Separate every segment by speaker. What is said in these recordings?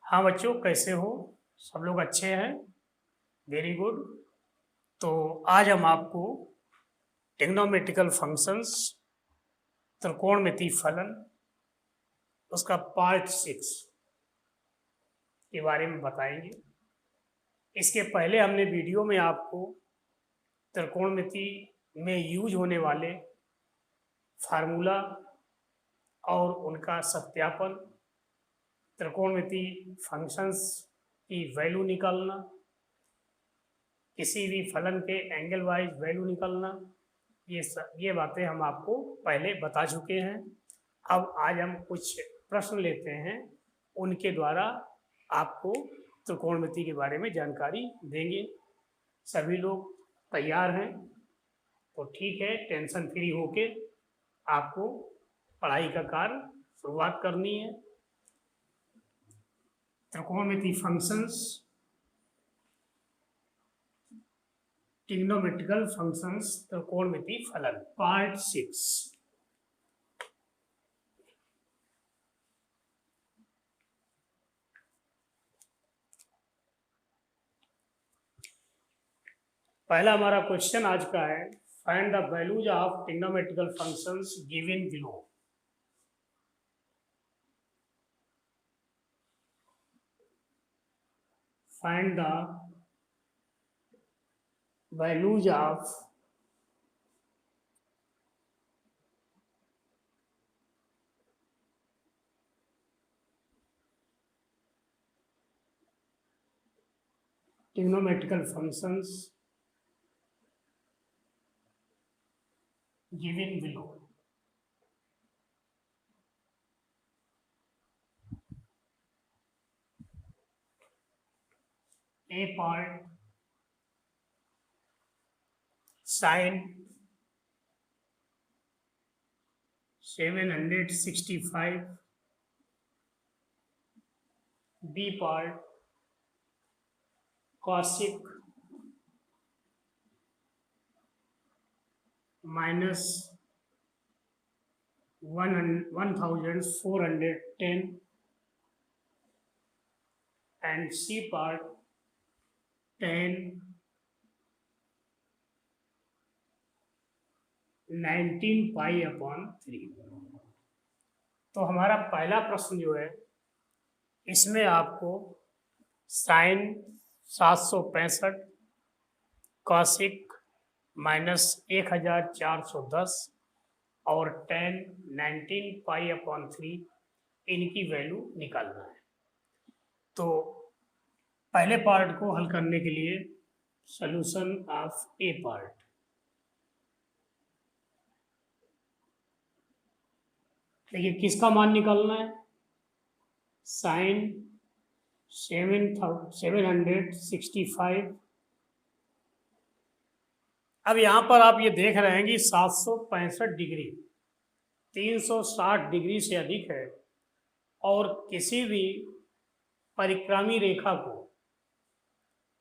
Speaker 1: हाँ बच्चों, कैसे हो? सब लोग अच्छे हैं। Very good. तो आज हम आपको ट्रिग्नोमेट्रिकल फंक्शंस, त्रिकोणमिति फलन, उसका पार्ट 6 के बारे में बताएंगे। इसके पहले हमने वीडियो में आपको त्रिकोणमिति में यूज होने वाले फार्मूला और उनका सत्यापन, त्रिकोणमिति फंक्शंस की वैल्यू निकालना, किसी भी फलन के एंगल वाइज वैल्यू निकालना, ये बातें हम आपको पहले बता चुके हैं। अब आज हम कुछ प्रश्न लेते हैं, उनके द्वारा आपको त्रिकोणमिति के बारे में जानकारी देंगे। सभी लोग तैयार हैं? तो ठीक है, टेंशन फ्री होके आपको पढ़ाई का कार्य शुरुआत करनी है। त्रिकोणमिति फंक्शंस, ट्रिग्नोमेट्रिकल फंक्शंस, त्रिकोणमिति फलन, पार्ट 6। पहला हमारा क्वेश्चन आज का है, find the values of trigonometrical functions given below. Find the values of trigonometrical functions given below. A part sin 765, B part cosec minus 1410, and C part tan 19 pi upon 3। तो हमारा पहला प्रश्न जो है, इसमें आपको साइन 765, कॉसिक माइनस 1410 और tan 19 pi upon 3 इनकी वैल्यू निकालना है। तो पहले पार्ट को हल करने के लिए सॉल्यूशन ऑफ ए पार्ट, देखिए किसका मान निकालना है, साइन 765। अब यहाँ पर आप ये देख रहे हैं कि 765 डिग्री 360 डिग्री से अधिक है, और किसी भी परिक्रामी रेखा को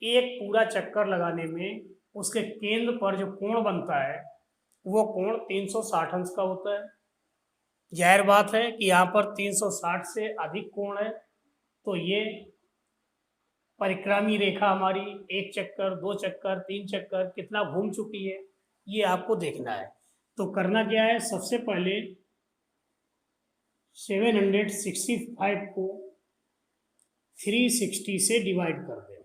Speaker 1: एक पूरा चक्कर लगाने में उसके केंद्र पर जो कोण बनता है वो कोण 360 अंश का होता है। जाहिर बात है कि यहाँ पर 360 से अधिक कोण है, तो ये परिक्रामी रेखा हमारी एक चक्कर, दो चक्कर, तीन चक्कर कितना घूम चुकी है, ये आपको देखना है। तो करना क्या है, सबसे पहले 765 को 360 से डिवाइड कर दें।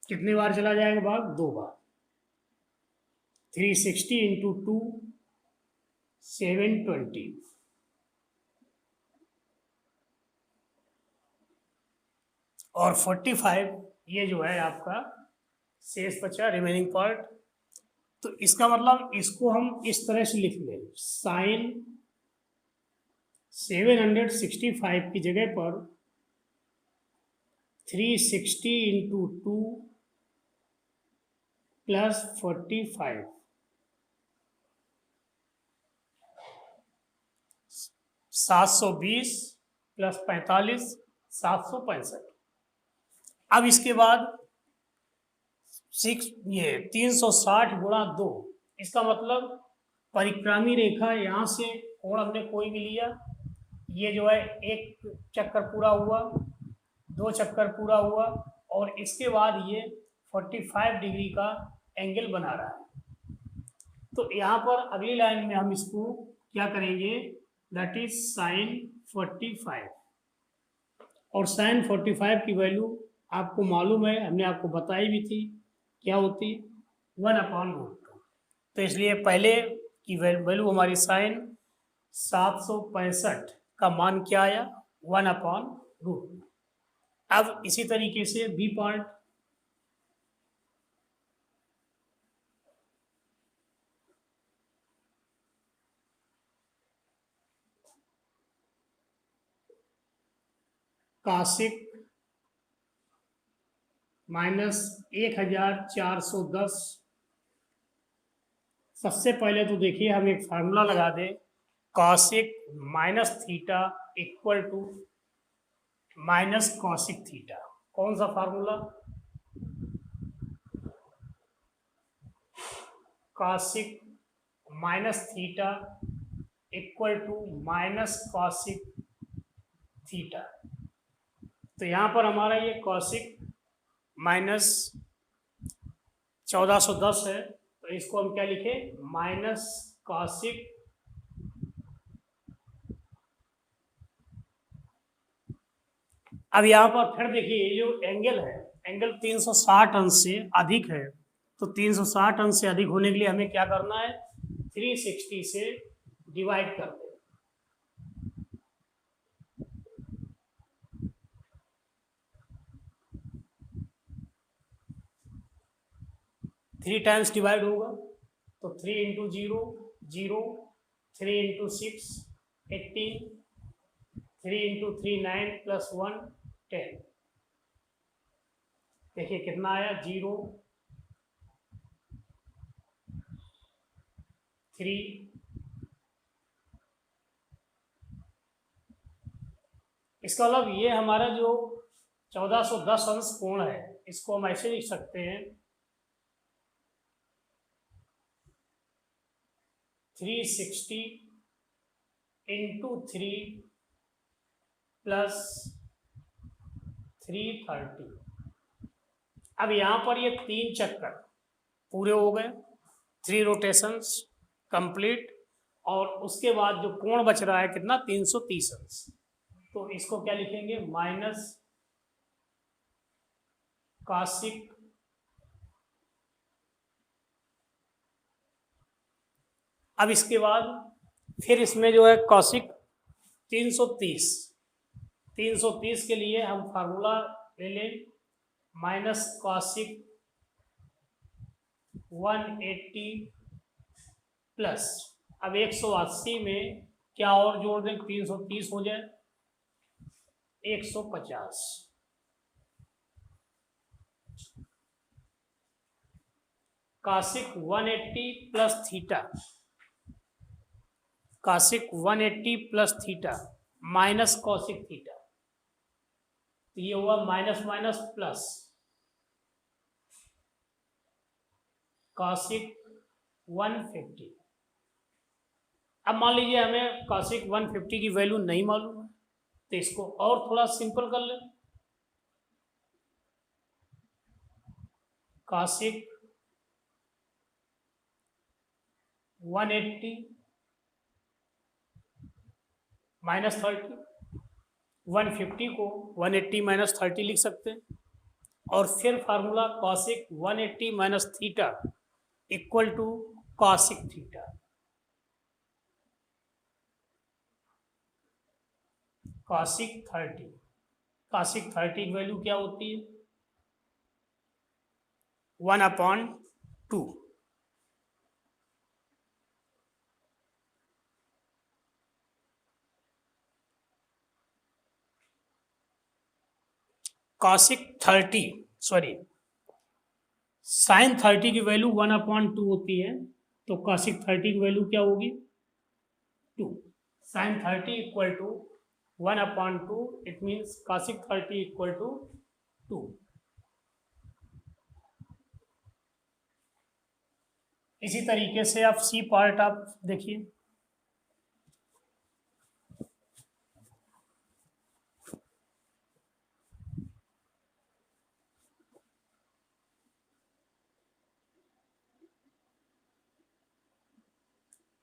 Speaker 1: कितने बार चला जाएगा भाग? 2 बार। 360 इंटू 2 720, और 45 ये जो है आपका शेष बचा, रिमेनिंग पार्ट। तो इसका मतलब इसको हम इस तरह से लिख लें, साइन 765 की जगह पर 360 इंटू 2 प्लस 45, 720 प्लस 45 765। अब इसके बाद 360 गुणा 2, इसका मतलब परिक्रामी रेखा यहाँ से कोण हमने कोई भी लिया ये जो है एक चक्कर पूरा हुआ, दो चक्कर पूरा हुआ, और इसके बाद ये 45 डिग्री का एंगल बना रहा है। तो यहाँ पर अगली लाइन में हम इसको क्या करेंगे, दैट इज साइन 45। और साइन 45 की वैल्यू आपको मालूम है, हमने आपको बताई भी थी, क्या होती, 1/√2। तो इसलिए पहले की वैल्यू हमारी साइन 765 का मान क्या आया, 1/√2। अब इसी तरीके से बी पार्ट, कासिक -1410। सबसे पहले तो देखिए हम एक फार्मूला लगा दें, cosec minus theta equal to minus cosec theta. कौन सा formula, cosec minus theta equal to minus cosec theta. तो यहाँ पर हमारा ये कॉसिक माइनस 1410 है, तो इसको हम क्या लिखे, माइनस कॉसिक अब यहाँ पर फिर देखिए ये जो एंगल है, एंगल 360 अंश से अधिक है, तो 360 अंश से अधिक होने के लिए हमें क्या करना है, 360 से डिवाइड कर दे। थ्री टाइम्स डिवाइड होगा, तो 3 इंटू 0 0, 3 इंटू 6 18, 3 इंटू 3 9 प्लस 1 10। देखिए कितना आया, 0 3। इसका मतलब ये हमारा जो 1410 अंश कोण है, इसको हम ऐसे लिख सकते हैं, 360 इंटू 3 प्लस 330। अब यहाँ पर ये 3 चक्कर पूरे हो गए, 3 रोटेशंस कंप्लीट, और उसके बाद जो कोण बच रहा है कितना, 330 अंश। तो इसको क्या लिखेंगे, माइनस कॉसिक अब इसके बाद फिर इसमें जो है कॉसिक 330 330 के लिए हम फार्मूला ले लें, माइनस कॉसिक 180 प्लस, अब 180 में क्या और जोड़ दें, 330 हो जाए 150, cosec 180 plus theta, cosec 180 plus theta minus cosec theta, तो ये हुआ माइनस माइनस प्लस, कॉसिक 150। अब मान लीजिए हमें कॉसिक 150 की वैल्यू नहीं मालूम है, तो इसको और थोड़ा सिंपल कर लें, कॉसिक 180 माइनस 30, 150 को 180 माइनस 30 लिख सकते हैं, और फिर formula cosec 180 minus theta equal to cosec theta. Cosec 30 की वैल्यू क्या होती है, 1/2। कॉसिक 30 सॉरी साइन 30 की वैल्यू 1/2 होती है, तो कॉसिक 30 की वैल्यू क्या होगी, 2। Sine 30 equal to 1/2, it means cosec 30 equal to 2। इसी तरीके से आप सी पार्ट आप देखिए,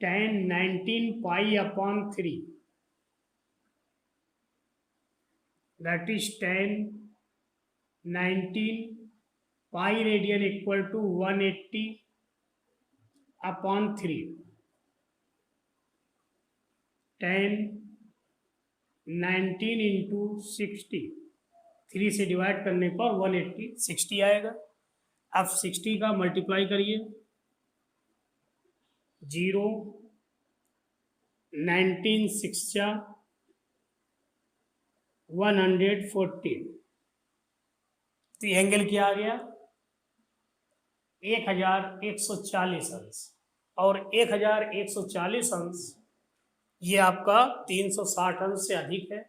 Speaker 1: tan 19 pi upon 3, that is tan 19 pi radian equal to 180 upon 3, tan 19 into 60, 3 से डिवाइड करने पर 180 60 आएगा। अब 60 का मल्टीप्लाई करिए, 0 19 6 114, तो ये एंगल क्या आ गया 1140 अंश, और 1140 अंश ये आपका 360 अंश से अधिक है।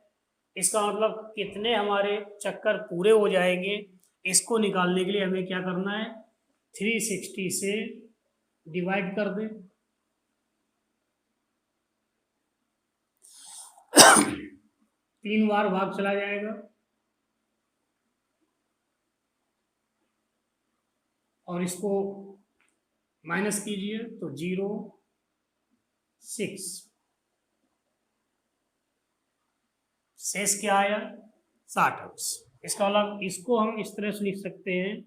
Speaker 1: इसका मतलब कितने हमारे चक्कर पूरे हो जाएंगे, इसको निकालने के लिए हमें क्या करना है, 360 से डिवाइड कर दें। तीन बार भाग चला जाएगा और इसको माइनस कीजिए तो 0 6, शेष क्या आया 60 अंश। इसका मतलब इसको हम इस तरह से लिख सकते हैं,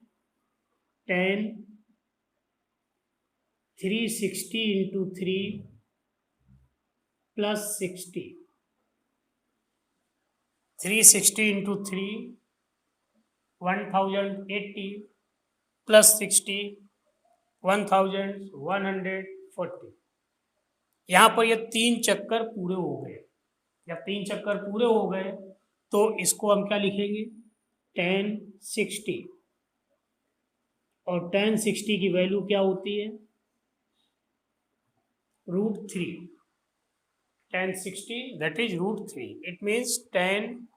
Speaker 1: tan 360 into 3 plus 60, 360 into 3 1080 plus 60 1140। यहाँ पर ये 3 चक्कर पूरे हो गए। जब 3 चक्कर पूरे हो गए तो इसको हम क्या लिखेंगे, tan 60, और tan 60 की वैल्यू क्या होती है, √3, tan 60 that is √3, it means tan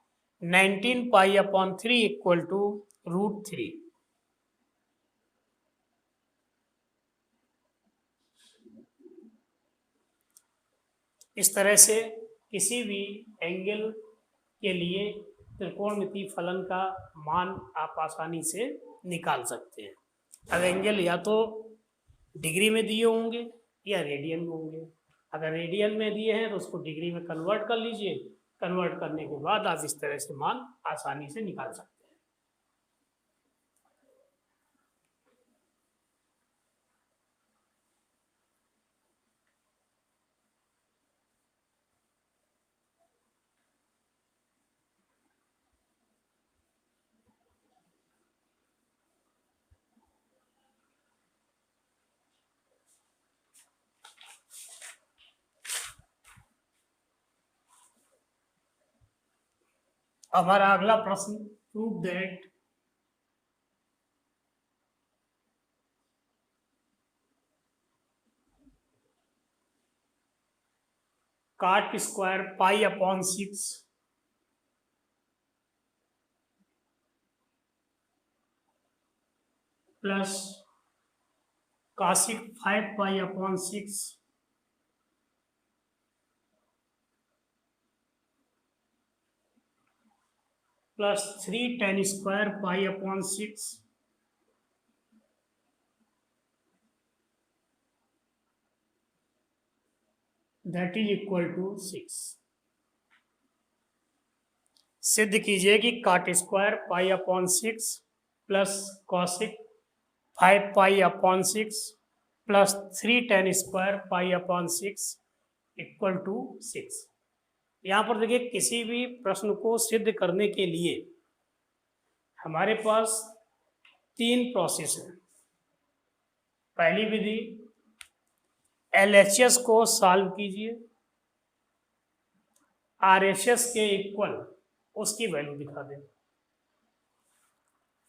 Speaker 1: 19 pi upon 3 equal to √3। इस तरह से किसी भी एंगल के लिए त्रिकोणमितीय फलन का मान आप आसानी से निकाल सकते हैं। अब एंगल या तो डिग्री में दिए होंगे या रेडियन में होंगे। अगर रेडियन में दिए हैं तो उसको डिग्री में कन्वर्ट कर लीजिए, कन्वर्ट करने के बाद आप इस तरह से मान आसानी से निकाल सकते हैं। हमारा अगला प्रश्न, prove that cot square pi upon 6 plus cosec 5 pi upon 6 plus 3 tan square pi upon 6 that is equal to 6। सिद्ध कीजिए कि cot square pi upon 6 plus cosec 5 pi upon 6 plus 3 tan square pi upon 6 equal to 6। यहाँ पर देखिए, किसी भी प्रश्न को सिद्ध करने के लिए हमारे पास 3 प्रोसेस है। पहली विधि, LHS को सॉल्व कीजिए, RHS के इक्वल उसकी वैल्यू दिखा दें।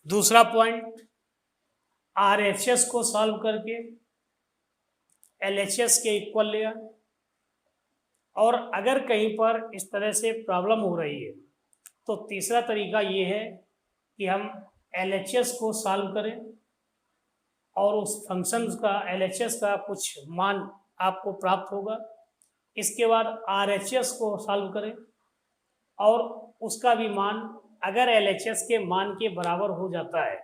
Speaker 1: दूसरा पॉइंट, RHS को सॉल्व करके LHS के इक्वल ले आए। और अगर कहीं पर इस तरह से प्रॉब्लम हो रही है तो तीसरा तरीका ये है कि हम LHS को सॉल्व करें और उस फंक्शन का LHS का कुछ मान आपको प्राप्त होगा। इसके बाद RHS को सॉल्व करें और उसका भी मान अगर LHS के मान के बराबर हो जाता है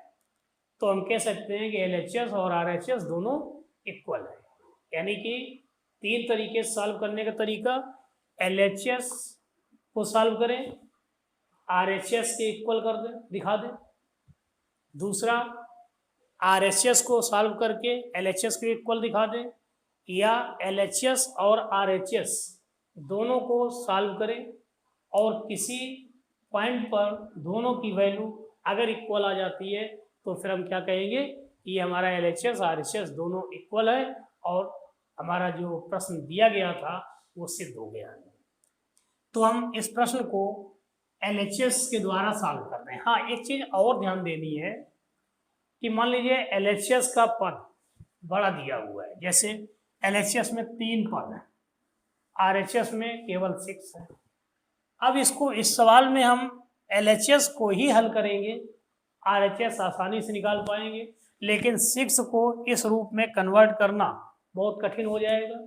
Speaker 1: तो हम कह सकते हैं कि LHS और RHS दोनों इक्वल है। यानी कि तीन तरीके से सॉल्व करने का तरीका, LHS को सॉल्व करें, RHS के इक्वल कर दें, दिखा दें। दूसरा, RHS को सॉल्व करके LHS के इक्वल दिखा दें, या LHS और RHS दोनों को सॉल्व करें और किसी पॉइंट पर दोनों की वैल्यू अगर इक्वल आ जाती है तो फिर हम क्या कहेंगे, ये हमारा LHS RHS दोनों इक्वल है और हमारा जो प्रश्न दिया गया था वो सिद्ध हो गया है। तो हम इस प्रश्न को LHS के द्वारा सॉल्व कर रहे हैं। हाँ, एक चीज और ध्यान देनी है कि मान लीजिए LHS का पद बड़ा दिया हुआ है, जैसे LHS में 3 पद है, RHS में केवल 6 है। अब इसको इस सवाल में हम LHS को ही हल करेंगे, RHS आसानी से निकाल पाएंगे, लेकिन 6 को इस रूप में कन्वर्ट करना बहुत कठिन हो जाएगा।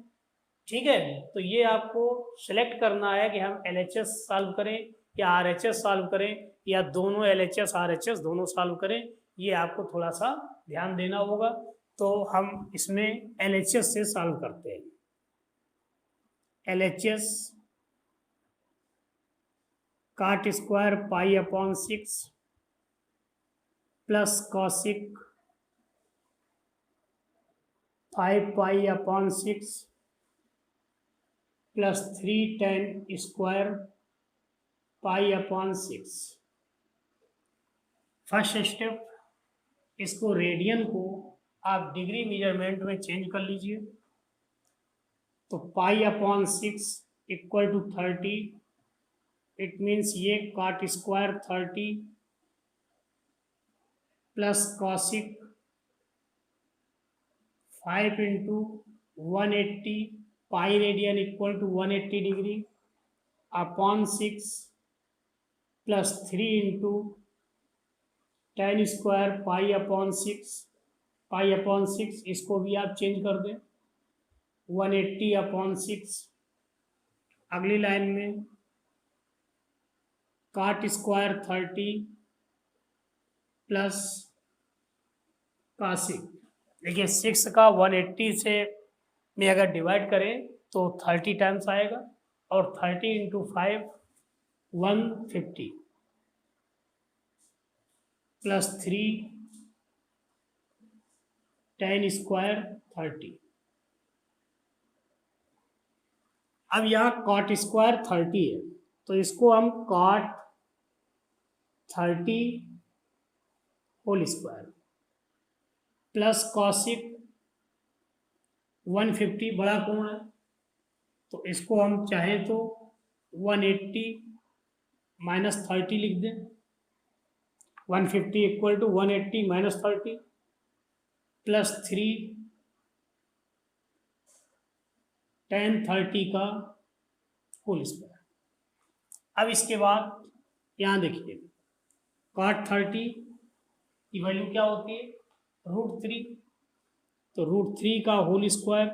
Speaker 1: ठीक है, तो ये आपको सिलेक्ट करना है कि हम LHS सॉल्व करें या RHS सॉल्व करें या दोनों LHS RHS दोनों सॉल्व करें, ये आपको थोड़ा सा ध्यान देना होगा। तो हम इसमें LHS से सॉल्व करते हैं। LHS cot square pi upon 6 plus cosec 5 pi upon 6 plus 3 tan square pi upon 6। First step, इसको रेडियन को आप डिग्री मेजरमेंट में चेंज कर लीजिए। तो pi upon 6 equal to 30, it means ये cot square 30 plus cosec 5 into 180 pi radian equal to 180 degree upon 6 plus 3 into tan square pi upon 6, इसको भी आप चेंज कर दें 180 अपॉन 6। अगली लाइन में cot स्क्वायर 30 प्लस कॉसिक, देखिए 6 का 180 से में अगर डिवाइड करें तो 30 टाइम्स आएगा और 30 इंटू 5 150 प्लस 3 tan स्क्वायर 30। अब यहाँ cot स्क्वायर 30 है तो इसको हम cot 30 whole square plus cosec 150 बड़ा कोण है तो इसको हम चाहें तो 180 माइनस 30 लिख दें। 150 equal to 180 minus 30 plus 3 tan 30 का होल स्क्वायर। अब इसके बाद यहाँ देखिए cot 30 की वैल्यू क्या होती है, √3, तो √3 का होल स्क्वायर।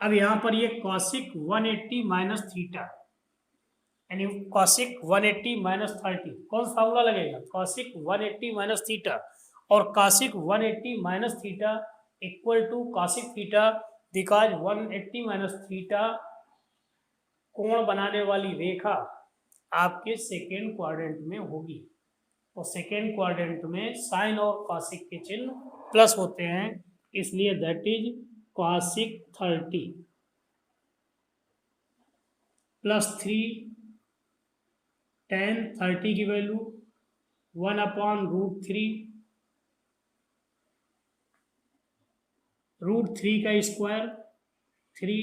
Speaker 1: अब यहाँ पर ये कॉसिक 180 माइनस थीटा यानी कॉसिक 180 माइनस 30, कौन सा फार्मूला लगेगा, कॉसिक 180 माइनस थीटा, और cosec 180 minus theta equal to cosec theta, because 180 minus theta कोण बनाने वाली रेखा आपके सेकेंड क्वाड्रेंट में होगी। तो सेकेंड क्वाड्रेंट में साइन और कॉसिक के चिन्ह प्लस होते हैं, इसलिए that is cosec 30 plus 3 tan 30 की वैल्यू 1/√3, √3 का स्क्वायर 3,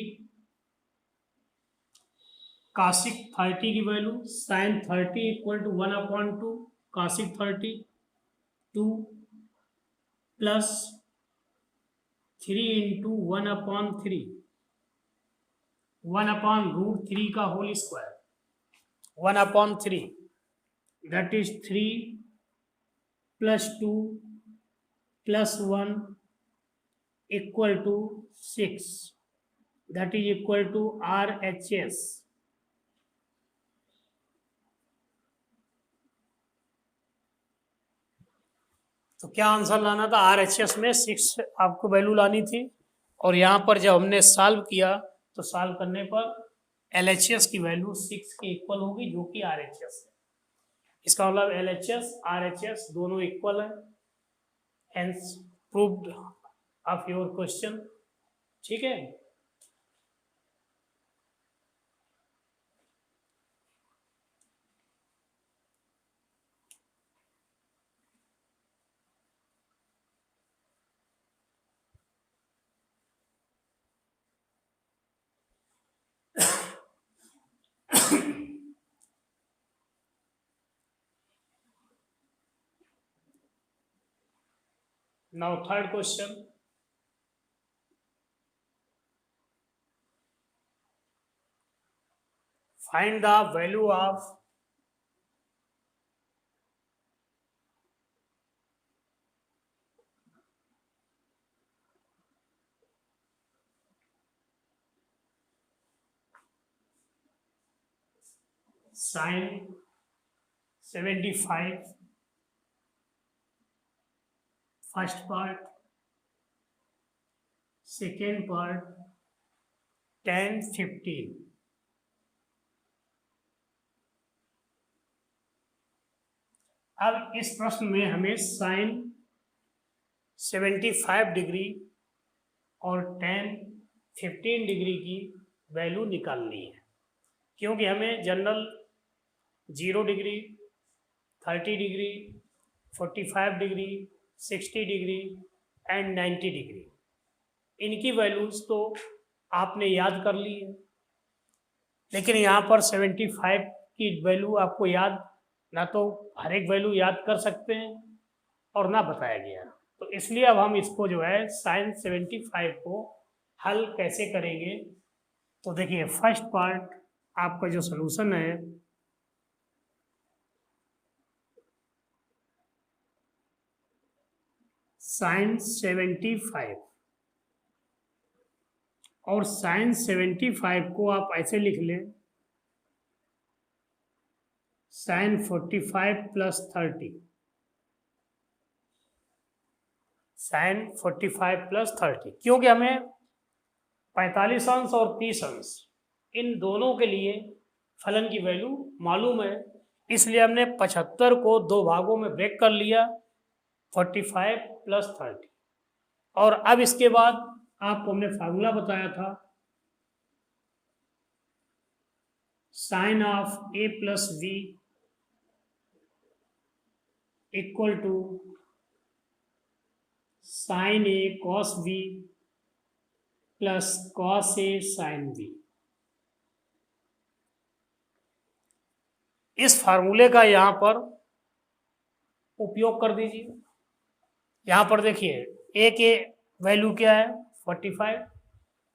Speaker 1: कॉसिक 30 की value sine 30 equal to 1/2 cosec 30 2 plus 3 into 1/3, 1/√3 का whole square 1/3, that is 3 plus 2 plus 1 equal to 6, that is equal to RHS। तो क्या आंसर लाना था, RHS में 6 आपको वैल्यू लानी थी, और यहाँ पर जब हमने सॉल्व किया तो सॉल्व करने पर LHS की वैल्यू 6 के इक्वल होगी, जो कि RHS है। इसका मतलब LHS RHS दोनों इक्वल है, hence proved of your question. ठीक है। Now third question, find the value of sin 75 first part, second part tan 15। अब इस प्रश्न में हमें sin 75 डिग्री और tan 15 डिग्री की वैल्यू निकालनी है, क्योंकि हमें general 0 degree, 30 degree, 45 degree, 60 degree and 90 degree, इनकी वैल्यूज तो आपने याद कर ली है, लेकिन यहाँ पर 75 की वैल्यू आपको याद, ना तो हर एक वैल्यू याद कर सकते हैं और ना बताया गया। तो इसलिए अब हम इसको जो है sin 75 को हल कैसे करेंगे, तो देखिए फर्स्ट पार्ट आपका जो सलूशन है, sin 75 और sin 75 को आप ऐसे लिख लें sin 45 प्लस 30, sin 45 प्लस 30, क्योंकि हमें 45 अंश और 30 अंश इन दोनों के लिए फलन की वैल्यू मालूम है, इसलिए हमने 75 को दो भागों में ब्रेक कर लिया, 45 प्लस 30। और अब इसके बाद आपको हमने फार्मूला बताया था, sine of A plus B equal to sine A cos B plus cos A sine B. इस फार्मूले का यहाँ पर उपयोग कर दीजिए। यहाँ पर देखिए ए के वैल्यू क्या है 45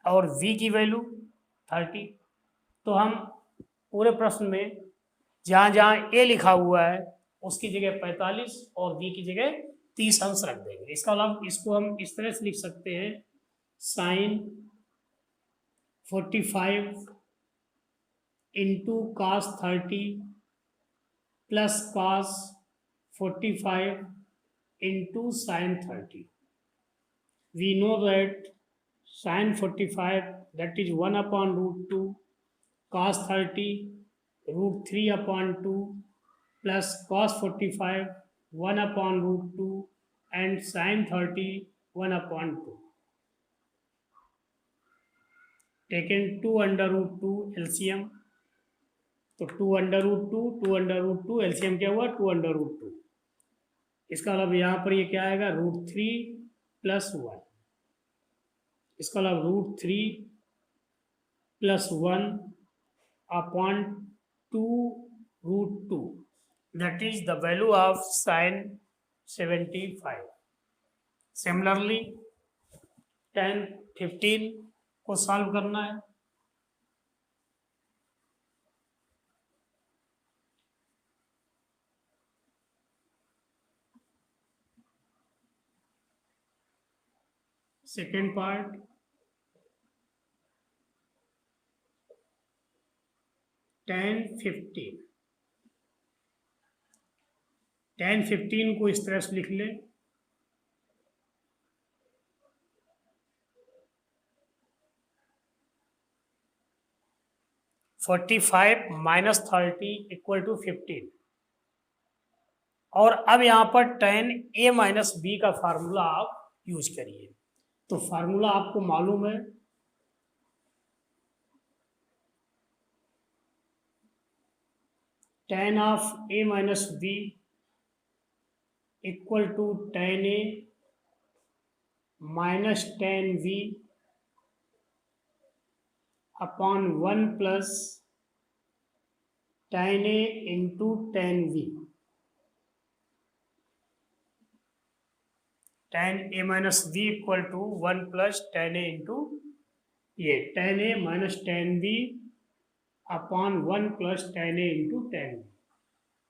Speaker 1: और v की वैल्यू 30, तो हम पूरे प्रश्न में जहाँ जहाँ a लिखा हुआ है उसकी जगह 45 और v की जगह 30 अंश रख देंगे। इसका मतलब इसको हम इस तरह से लिख सकते हैं, sine 45 into cos 30 plus cos 45 into sin 30. We know that sin 45 that is 1 upon root 2, cos 30 root 3 upon 2 plus cos 45 1 upon root 2 and sin 30 1 upon 2. Taken 2 under root 2 LCM, तो 2 under root 2 2 under root 2 LCM क्या हुआ 2 under root 2। इसका मतलब यहाँ पर ये क्या आएगा √3 प्लस 1, इसका मतलब √3 plus 1 upon 2 √2, that is the value of sine 75। Similarly tan 15 को सॉल्व करना है। सेकेंड पार्ट tan 15, tan 15 को इस तरह से लिख ले 45 माइनस 30 इक्वल टू 15। और अब यहाँ पर tan a माइनस बी का फार्मूला आप यूज करिए। तो फार्मूला आपको मालूम है, tan of a minus B equal to tan a minus tan v upon 1 plus tan a into tan v। tan a minus v equal to 1 plus tan a into ये tan a minus tan v upon 1 plus tan a into tan v।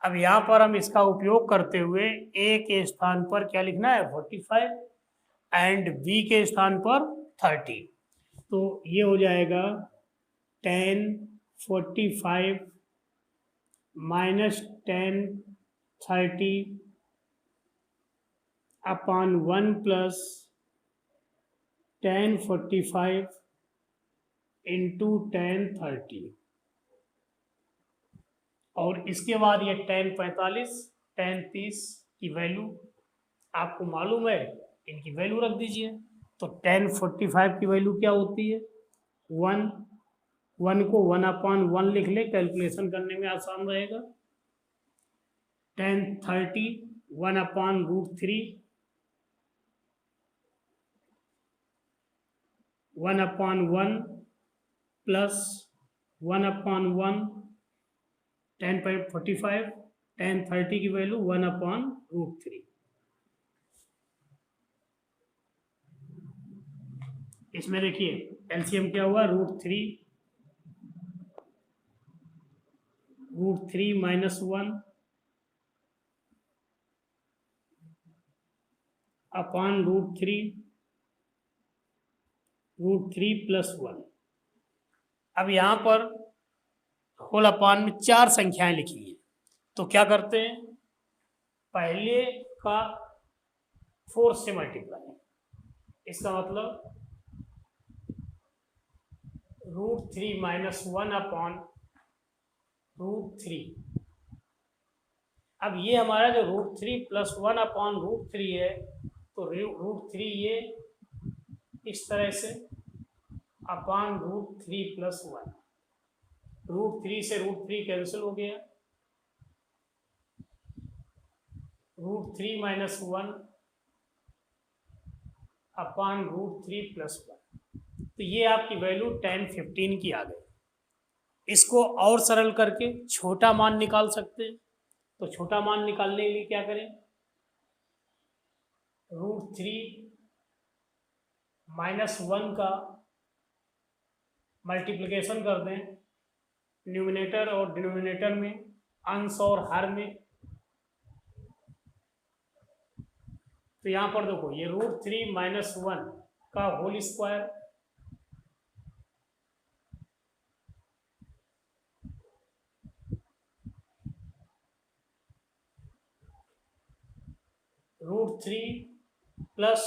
Speaker 1: अब यहाँ पर हम इसका उपयोग करते हुए a के स्थान पर क्या लिखना है 45 एंड b के स्थान पर 30। तो ये हो जाएगा tan 45 minus tan 30 upon 1 plus tan 45 into tan 30। और इसके बाद ये tan 45 tan 30 की वैल्यू आपको मालूम है, इनकी वैल्यू रख दीजिए। तो tan 45 की वैल्यू क्या होती है 1 को 1/1 लिख ले, कैलकुलेशन करने में आसान रहेगा। tan 30 1/√3 1/1 प्लस 1/1 tan 45 tan 30 की वैल्यू 1/√3। इसमें देखिए एलसीएम क्या हुआ √3 माइनस 1 अपॉन √3 प्लस 1। अब यहाँ पर होल अपॉन में 4 संख्याएं लिखी हैं। तो क्या करते हैं, पहले का 4 से मल्टीप्लाई, इसका मतलब √3 माइनस 1 अपॉन √3। अब ये हमारा जो √3 प्लस 1 अपॉन √3 है, तो √3 ये इस तरह से अपॉन √3 प्लस 1। √3 से √3 कैंसिल हो गया, √3 माइनस 1 अपॉन √3 प्लस 1। तो ये आपकी वैल्यू tan 15 की आ गई। इसको और सरल करके छोटा मान निकाल सकते हैं। तो छोटा मान निकालने के लिए क्या करें, √3 माइनस 1 का मल्टीप्लिकेशन कर दें न्यूमिनेटर और डिनोमिनेटर में, अंश और हर में। तो यहाँ पर देखो ये √3 माइनस 1 का whole square √3 plus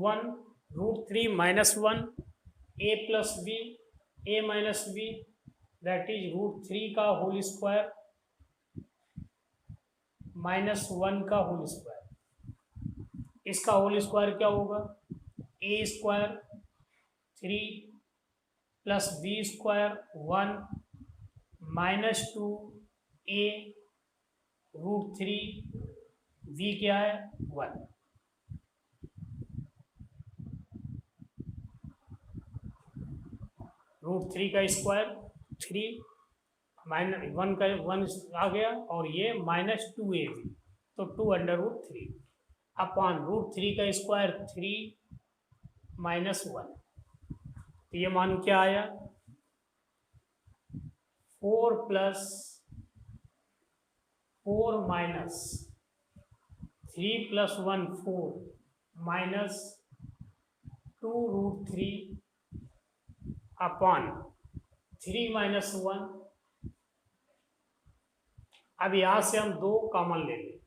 Speaker 1: 1 √3 minus 1 a plus b a minus b that is √3 का होल स्क्वायर माइनस 1 का होल स्क्वायर। इसका होल स्क्वायर क्या होगा, a square 3 plus b square 1 minus 2 a √3 v क्या है 1। √3 का स्क्वायर 3 माइनस 1 का 1 आ गया, और ये माइनस 2ab, तो 2√3 अपॉन √3 का स्क्वायर 3 माइनस 1। तो ये मान क्या आया 4 plus 4 minus 3 plus 1 4 minus 2√3 upon 3 minus 1। अब यहां से हम 2 कॉमन ले लें,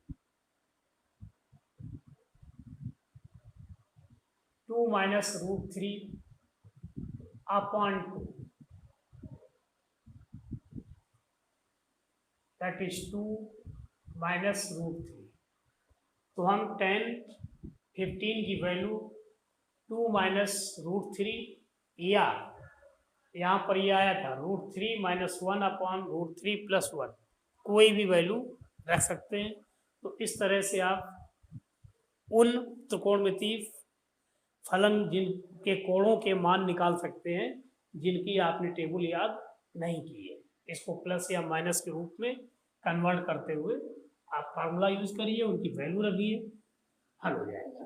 Speaker 1: 2 minus √3 upon 2 that is 2 minus √3। तो हम 10, 15 की वैल्यू 2 माइनस √3 या यहाँ पर ये आया था √3 माइनस 1/√3 प्लस 1, कोई भी वैल्यू रख सकते हैं। तो इस तरह से आप उन त्रिकोणमितीय फलन जिनके कोणों के मान निकाल सकते हैं जिनकी आपने टेबल याद नहीं की है। इसको प्लस या माइनस के रूप में कन्वर्ट करते हुए आप फार्मूला यूज करिए, उनकी वैल्यू रखिए, हल हो जाएगा।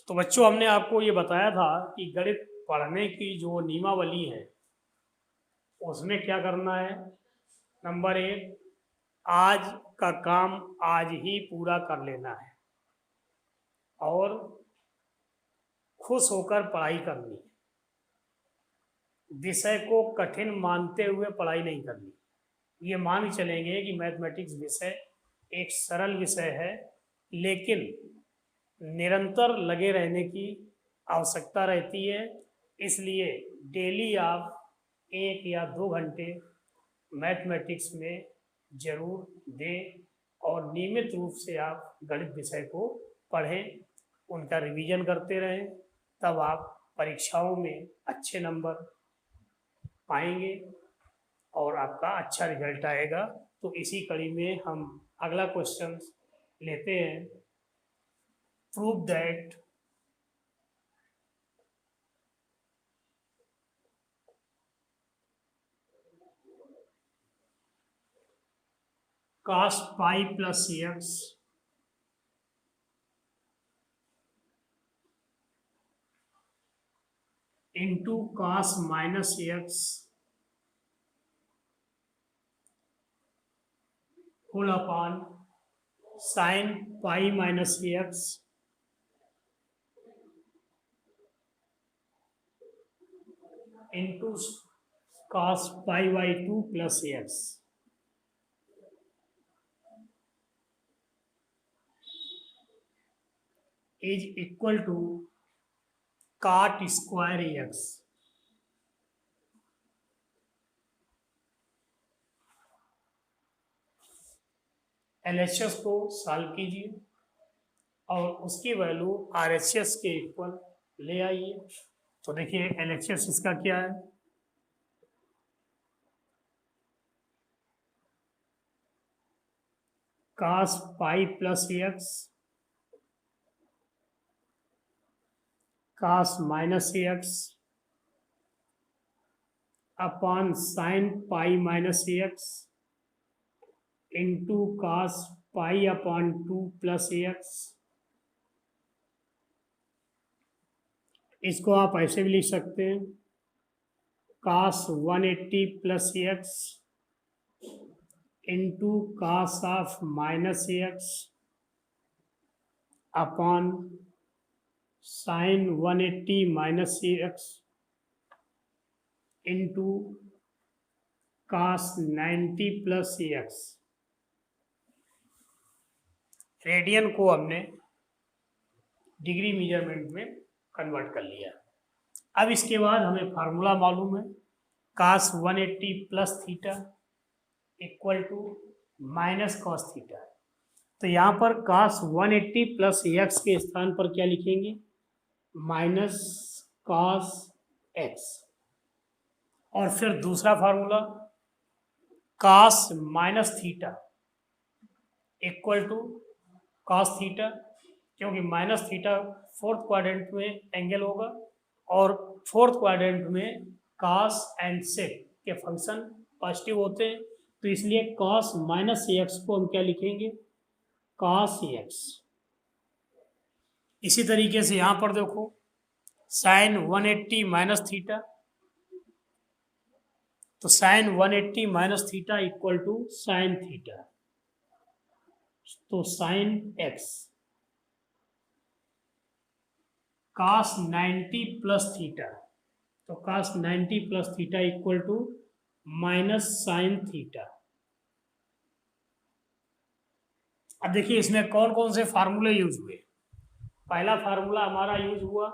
Speaker 1: तो बच्चों, हमने आपको ये बताया था कि गणित पढ़ने की जो नियमावली है उसमें क्या करना है। नंबर 1, आज का काम आज ही पूरा कर लेना है और खुश होकर पढ़ाई करनी है। विषय को कठिन मानते हुए पढ़ाई नहीं करनी। ये मान चलेंगे कि मैथमेटिक्स विषय एक सरल विषय है, लेकिन निरंतर लगे रहने की आवश्यकता रहती है। इसलिए डेली आप 1 या 2 घंटे मैथमेटिक्स में जरूर दें और नियमित रूप से आप गणित विषय को पढ़ें, उनका रिवीजन करते रहें, तब आप परीक्षाओं में अच्छे नंबर पाएंगे और आपका अच्छा रिजल्ट आएगा। तो इसी कड़ी में हम अगला क्वेश्चन लेते हैं। Prove that cos pi plus x into cos minus x whole upon sine pi minus x into cos pi by 2 plus x is equal to cot square x. LHS को सॉल्व कीजिए और उसकी value RHS के equal ले आइए। तो देखिए LHS इसका क्या है, cos pi plus X cos minus x upon sine pi minus x into cos पाई अपॉन 2 प्लस एक्स। इसको आप ऐसे भी लिख सकते हैं, cos 180 plus x into cos of minus x upon sign 180 minus x into cos 90 plus x. Radian को हमने degree measurement में कन्वर्ट कर लिया। अब इसके बाद हमें फार्मूला मालूम है, cos 180 plus theta equal to minus cos theta. तो यहाँ पर cos 180 प्लस एक्स के स्थान पर क्या लिखेंगे, माइनस cos एक्स। और फिर दूसरा formula cos minus theta equal to cos theta, क्योंकि माइनस थीटा फोर्थ क्वाड्रेंट में एंगल होगा और फोर्थ क्वाड्रेंट में cos एंड sec के फंक्शन पॉजिटिव होते हैं। तो इसलिए cos माइनस एक्स को हम क्या लिखेंगे, cos एक्स। इसी तरीके से यहाँ पर देखो साइन 180 माइनस थीटा, तो sine 180 minus theta equal to sine theta, तो sine X. cos 90 plus theta, तो cos 90 plus theta equal to minus sine theta. अब देखिए इसमें कौन कौन से फार्मूले यूज हुए। पहला फार्मूला हमारा यूज हुआ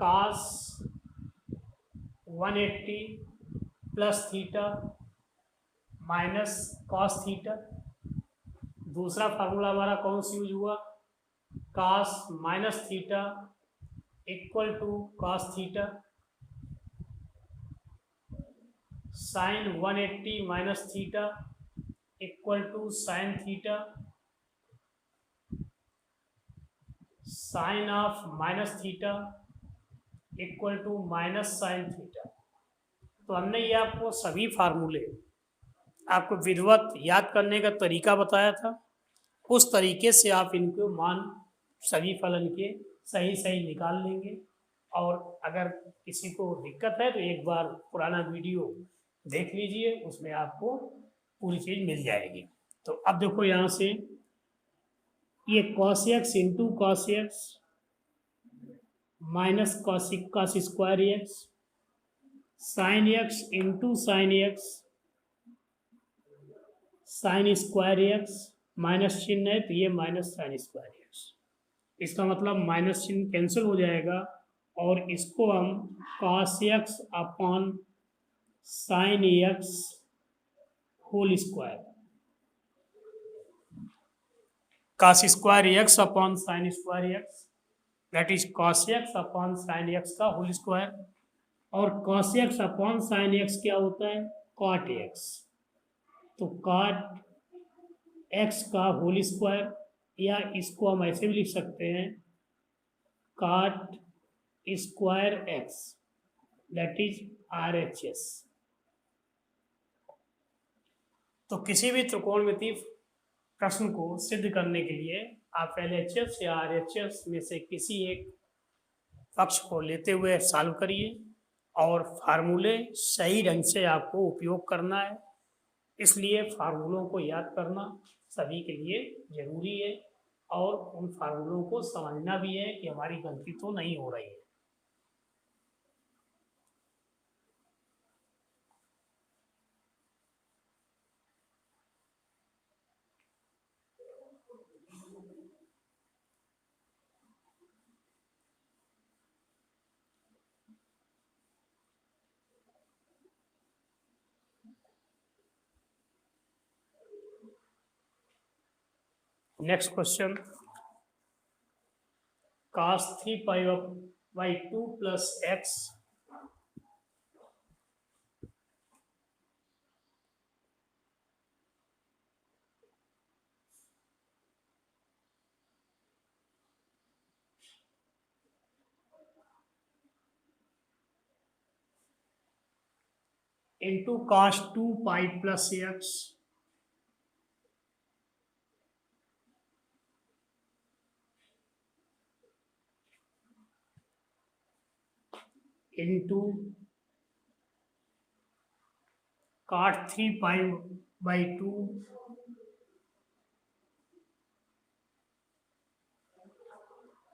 Speaker 1: cos 180 plus theta minus cos theta. दूसरा फार्मूला हमारा कौन सा यूज हुआ, cos minus theta equal to cos theta. Sine 180 minus theta equal to sine theta. Sine of minus theta equal to minus sine theta. तो हमने ये आपको सभी फार्मूले आपको विधिवत याद करने का तरीका बताया था। उस तरीके से आप इनको मान सभी फलन के सही सही निकाल लेंगे। और अगर किसी को दिक्कत है तो एक बार पुराना वीडियो देख लीजिए, उसमें आपको पूरी चीज़ मिल जाएगी। तो अब देखो यहाँ से ये cos x into cos x minus cos square x, sine x into sine X sine square x, minus चिन्ह है तो ये माइनस साइन स्क्वायर एक्स। इसका मतलब माइनस चिन्ह कैंसिल हो जाएगा और इसको हम cos x upon sine x whole square, cos square x upon sine square x that is cos x upon sine x का होल स्क्वायर। और cos x upon sine x क्या होता है, cot x। तो cot x का whole square, या इसको हम ऐसे भी लिख सकते हैं cot square x that is RHS। तो किसी भी त्रिकोणमिति प्रश्न को सिद्ध करने के लिए आप LHS या RHS में से किसी एक पक्ष को लेते हुए सॉल्व करिए और फार्मूले सही ढंग से आपको उपयोग करना है। इसलिए फार्मूलों को याद करना सभी के लिए जरूरी है और उन फार्मूलों को समझना भी है कि हमारी गलती तो नहीं हो रही है। Next question, cos 3 pi by 2 plus x into cos 2 pi plus x into cot 3 pi by 2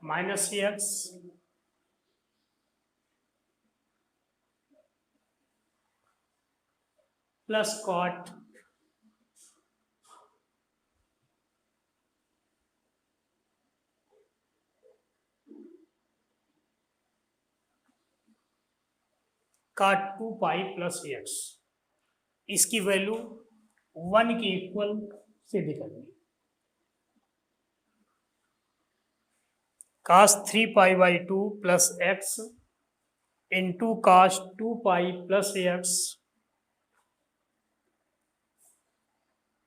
Speaker 1: minus x plus cot cot 2 pi plus x. इसकी वैल्यू 1 के इक्वल सिद्ध करनी। cos 3 pi by 2 plus x into cos 2 pi plus x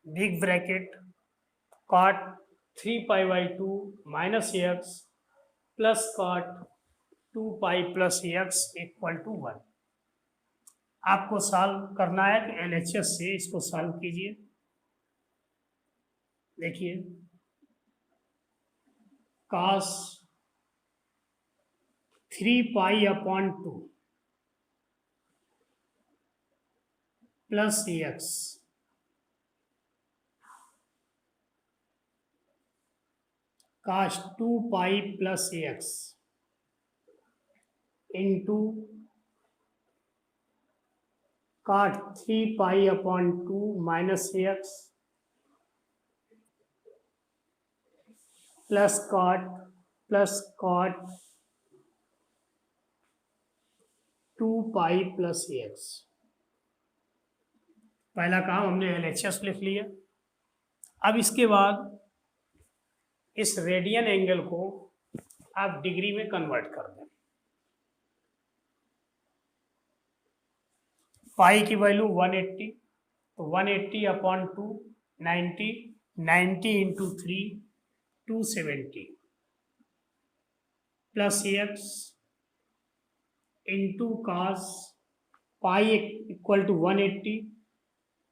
Speaker 1: big bracket cot 3 pi by 2 minus x plus cot 2 pi plus x equal to 1। आपको solve करना है तो LHS से इसको सॉल्व कीजिए। देखिए cos 3 pi upon 2 plus X cos 2 pi plus x into cot 3 पाई/2 minus x plus cot 2 pi plus X. पहला काम हमने LHS लिख लिया। अब इसके बाद इस रेडियन एंगल को आप डिग्री में कन्वर्ट कर दें। पाई की वैल्यू 180, तो 180/2 90, 90 into 3 270 plus x into cos pi equal to 180,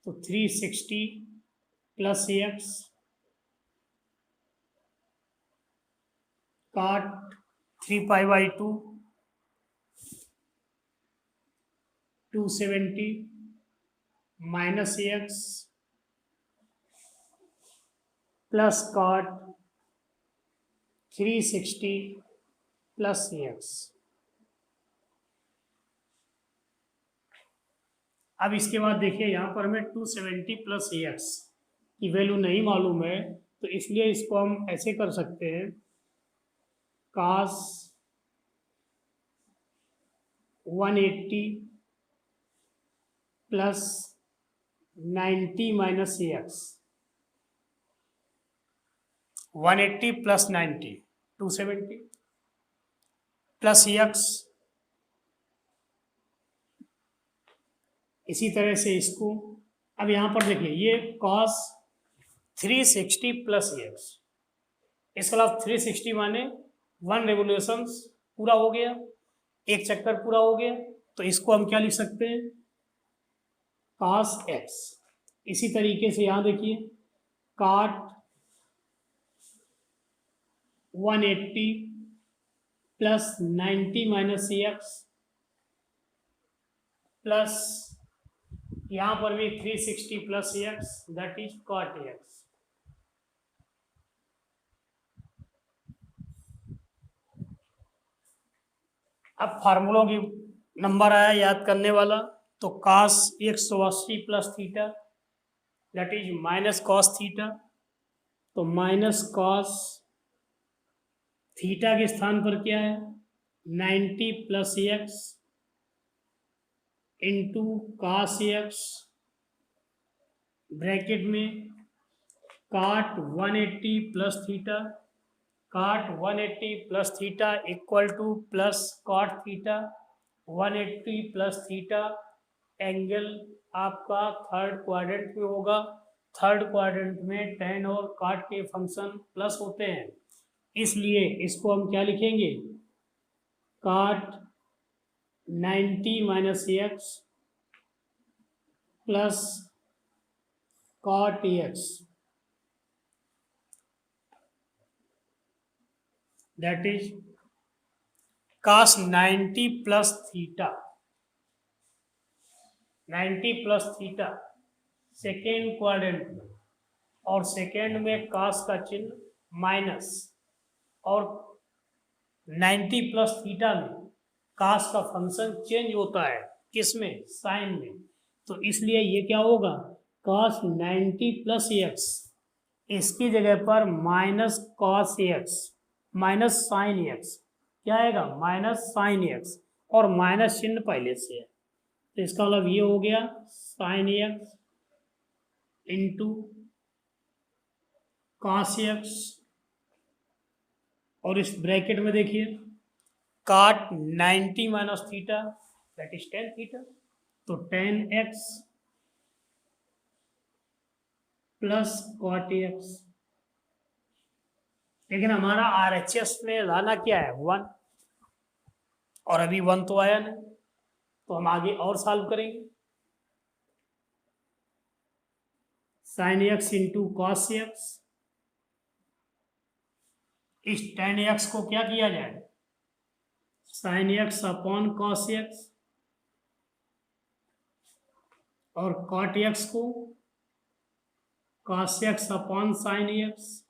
Speaker 1: तो 360 प्लस एक्स काट 3 पाई/2 270 minus x plus cot 360 plus x. अब इसके बाद देखिए यहाँ पर हमें 270 प्लस एक्स की वैल्यू नहीं मालूम है, तो इसलिए इसको हम ऐसे कर सकते हैं, कास 180 plus 90 minus x. 180 plus 90 270 plus x. इसी तरह से इसको अब यहाँ पर देखिए, ये कॉस 360 प्लस एक्स, इसके अलावा 360 माने 1 रेवोल्यूशन पूरा हो गया, एक चक्कर पूरा हो गया, तो इसको हम क्या लिख सकते हैं, कॉस एक्स। इसी तरीके से यहाँ देखिए, काट 180 प्लस 90 माइनस एक्स प्लस यहाँ पर भी 360 plus x, that is cot x. अब फार्मूलों की नंबर आया याद करने वाला, तो cos 180 plus theta that is minus cos theta, तो माइनस कॉस थीटा के स्थान पर क्या है 90 plus x into cos x bracket में cot 180 plus theta, cot 180 plus theta equal to plus cot theta 180 plus theta. Angle आपका third quadrant में होगा, थर्ड क्वाड्रेंट में tan और cot के फंक्शन प्लस होते हैं, इसलिए इसको हम क्या लिखेंगे, cot 90 minus x plus cot x, that is cos 90 plus theta, 90 plus theta second quadrant में, और सेकेंड में cos का चिन्ह माइनस, और 90 प्लस थीटा में cos का फंक्शन चेंज होता है, किसमें, साइन में, तो इसलिए ये क्या होगा, cos 90 प्लस एक्स, इसकी जगह पर minus cos x minus sign x, क्या आएगा, माइनस साइन एक्स, और माइनस चिन्ह पहले से है, तो इसका मतलब ये हो गया sine x into cos x, और इस ब्रैकेट में देखिए cot 90 minus theta that is tan theta, तो tan x plus cot x. लेकिन हमारा RHS में लाना क्या है 1, और अभी 1 तो आया नहीं, तो हम आगे और सॉल्व करेंगे। Sine x into cos X, इस tan एक्स को क्या किया जाए, sine X upon cos x, और कॉट एक्स को cos X upon sine X,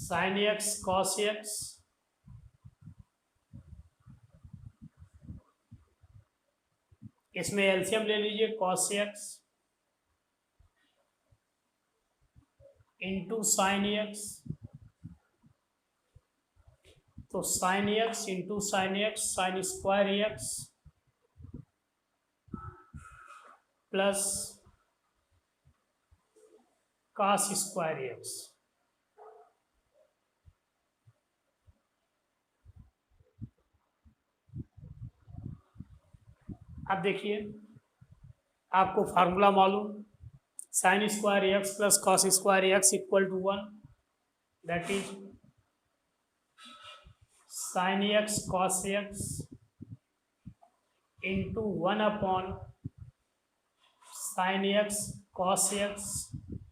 Speaker 1: sine X cos X इसमें एलसीएम ले लीजिए, cos X into sine X, तो sine x into sine X sine square X plus cos square X. अब देखिए आपको formula मालूम, sine square X plus cos square X equal to 1, that is sine X cos X into 1 sign X cos x,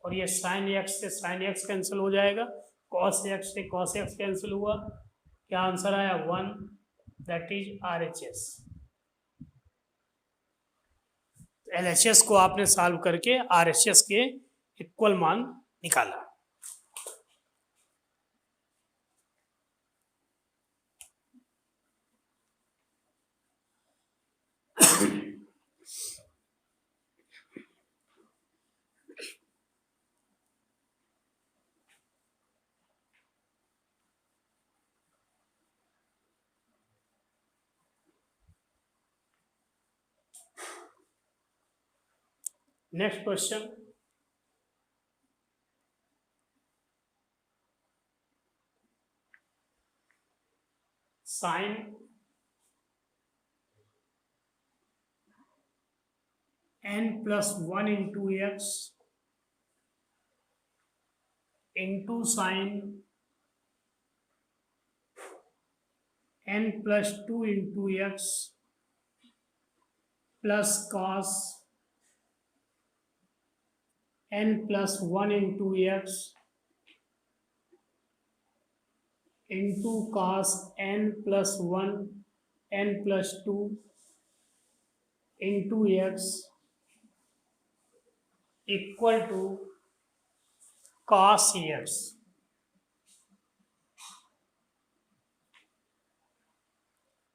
Speaker 1: और ये sine x से sine x cancel हो जाएगा, cos x से कॉस एक्स कैंसिल हुआ, क्या answer आया 1, that is RHS। LHS को आपने सॉल्व करके RHS के इक्वल मान निकाला। Next question, sine n+1 into x into sine n+2 into x plus cos n+1 into x into cos n+1 n+2 into x equal to cos x.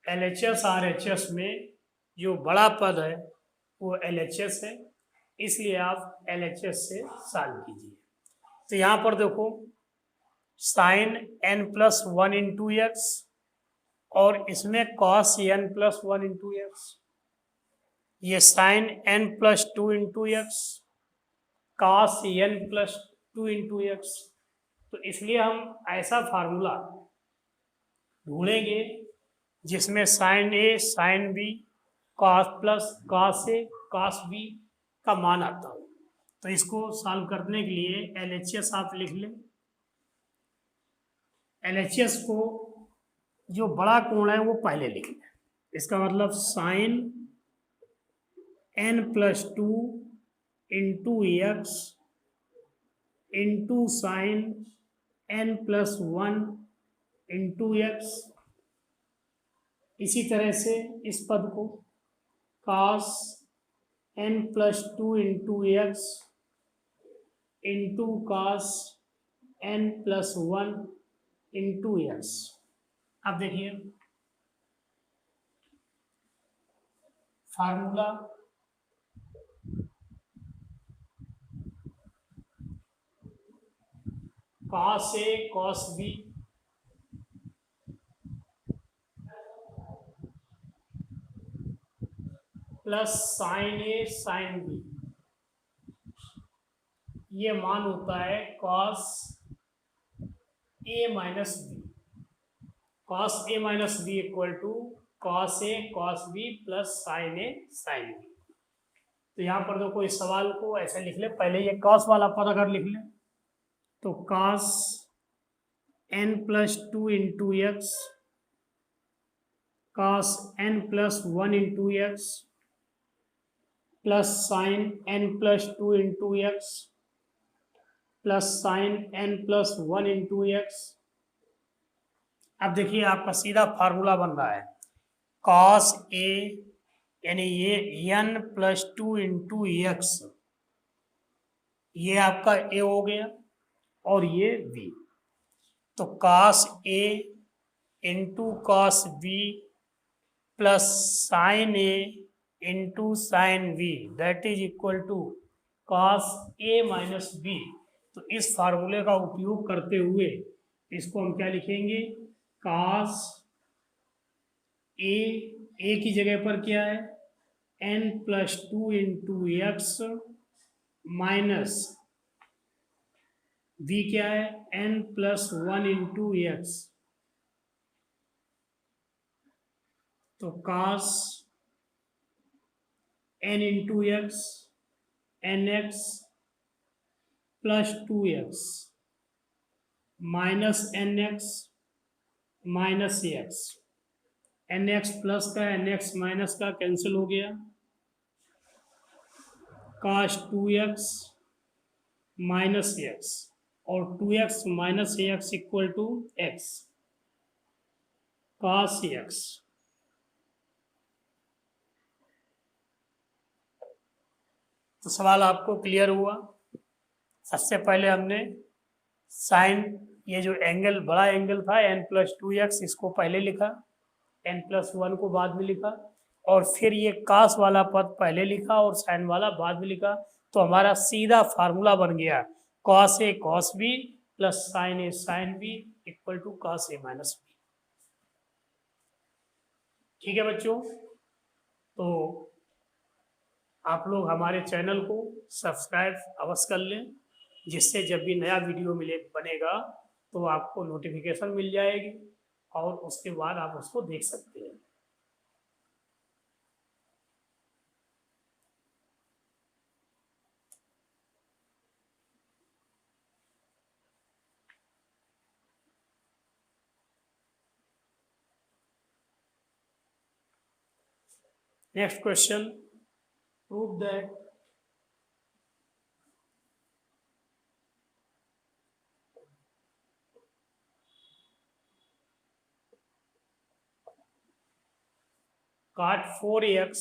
Speaker 1: LHS RHS में जो बड़ा पद है वो LHS है, इसलिए आप LHS से सॉल्व कीजिए। तो यहाँ पर देखो साइन n+1 इंटू एक्स और इसमें कॉस n+1 इंटू एक्स, ये sine n+2 into X cos n+2 into x. तो इसलिए हम ऐसा फार्मूला ढूंढेंगे जिसमें sine A sine B cos plus cos A cos B का मान आता हो। तो इसको सॉल्व करने के लिए LHS आप लिख लें। LHS को जो बड़ा कोण है वो पहले लिख लें, इसका मतलब sine n+2 into x into sine n+1 into x. इसी तरह से इस पद को cos n+2 into x into cos n+1 into x. अब देखिए formula cos A cos B plus sine A sine B, ये मान होता है cos A minus B. cos A minus B equal to cos A cos B plus sine A sine B। तो यहाँ पर देखो इस सवाल को ऐसे लिख ले, पहले ये cos वाला पद अगर लिख ले तो cos n+2 into x cos n+1 into x plus sign n+2 into x plus sign n+1 into x. अब देखिए आपका सीधा फार्मूला बन रहा है cos A यानी ये n+2 इंटू एक्स, ये आपका A हो गया और ये B। तो cos A into cos B plus sine A into sine B that is equal to cos A minus B। तो इस फार्मूले का उपयोग करते हुए इसको हम क्या लिखेंगे, cos A की जगह पर क्या है n+2 into x minus b क्या है n+1 इंटू एक्स। तो cos n into x n x plus 2x minus n x minus x. N x plus का एन एक्स माइनस का कैंसिल हो गया, cos 2x माइनस एक्स और 2x minus x equal to x cos x। तो सवाल आपको clear हुआ। सबसे पहले हमने साइन, ये जो एंगल बड़ा एंगल था n+2x, इसको पहले लिखा, n+1 को बाद में लिखा, और फिर ये कास वाला पद पहले लिखा और साइन वाला बाद में लिखा। तो हमारा सीधा फार्मूला बन गया cos A cos B plus sine A sine B equal to cos A minus B। ठीक है बच्चों, तो आप लोग हमारे चैनल को सब्सक्राइब अवश्य कर लें, जिससे जब भी नया वीडियो बनेगा तो आपको नोटिफिकेशन मिल जाएगी और उसके बाद आप उसको देख सकते हैं। Next question, prove that cot 4x